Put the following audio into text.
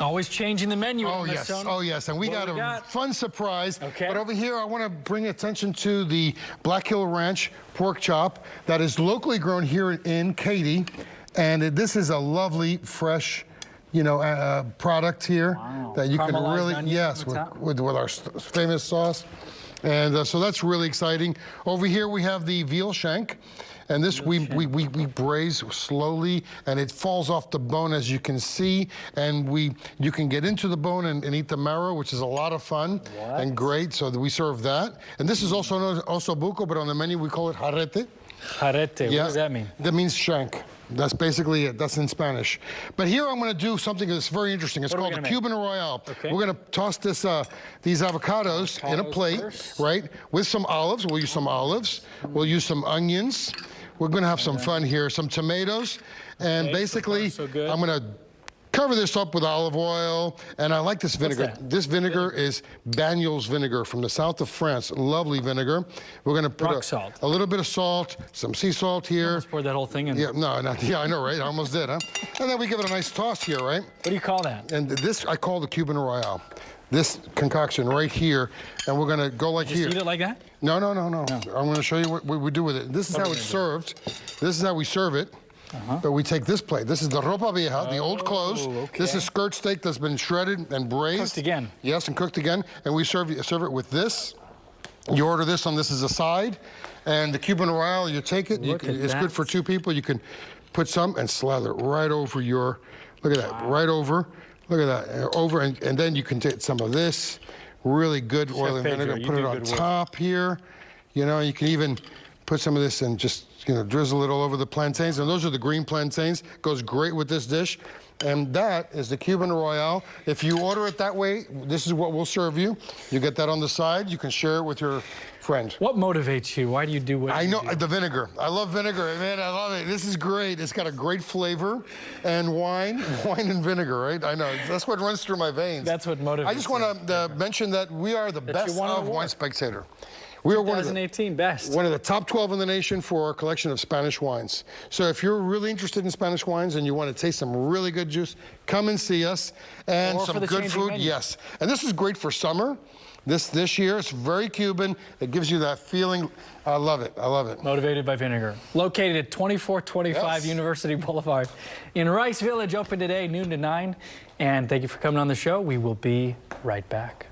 Always changing the menu. Oh, yes. Meson. Oh, yes. And we got a fun surprise. Okay. But over here, I want to bring attention to the Black Hill Ranch pork chop that is locally grown here in Katy. And this is a lovely, fresh, product here that you can really, yes, with our famous sauce. And so that's really exciting. Over here, we have the veal shank. And this we braise slowly, and it falls off the bone, as you can see. And you can get into the bone and eat the marrow, which is a lot of fun and great. So we serve that. And this is also known as osobuco, but on the menu we call it jarrete. Jarrete, Yeah. What does that mean? That means shank. That's basically it. That's in Spanish. But here I'm going to do something that's very interesting. It's called the Cuban Royale. Okay. We're going to toss these avocados in a plate, right, with some olives. We'll use some olives. We'll use some onions. We're going to have some fun here. Some tomatoes. And basically, so I'm going to cover this up with olive oil. And I like this vinegar. This vinegar is Banyuls vinegar from the south of France. Lovely vinegar. We're going to put a little bit of salt, some sea salt here. Almost poured that whole thing in. Yeah, I know, right? I almost did, huh? And then we give it a nice toss here, right? What do you call that? And this I call the Cuban Royale. This concoction right here, and we're gonna go like here. Just eat it like that? No. I'm gonna show you what we do with it. This is how it's served. This is how we serve it. But we take this plate. This is the ropa vieja, the old clothes. Okay. This is skirt steak that's been shredded and braised. Cooked again. Yes, and cooked again. And we serve it with this. You order this on this as a side. And the Cuban Royale, you take it. It's good for 2 people. You can put some and slather it right over your, look at that, right over. Look at that, over, and then you can take some of this really good oil and vinegar, put it on top here. You can even put some of this and just, drizzle it all over the plantains. And those are the green plantains. Goes great with this dish. And that is the Cuban Royale. If you order it that way, this is what we'll serve you. You get that on the side. You can share it with your friend. What motivates you? Why do you do what you do? The vinegar. I love vinegar, man. I love it. This is great. It's got a great flavor. And wine and vinegar, right? I know. That's what runs through my veins. That's what motivates I just want to mention that we are the best of Wine Spectator. We are 2018 best. One of the top 12 in the nation for our collection of Spanish wines. So if you're really interested in Spanish wines and you want to taste some really good juice, come and see us. And some good food, yes. And this is great for summer. This year, it's very Cuban. It gives you that feeling. I love it. I love it. Motivated by vinegar. Located at 2425 University Boulevard in Rice Village. Open today, noon to 9. And thank you for coming on the show. We will be right back.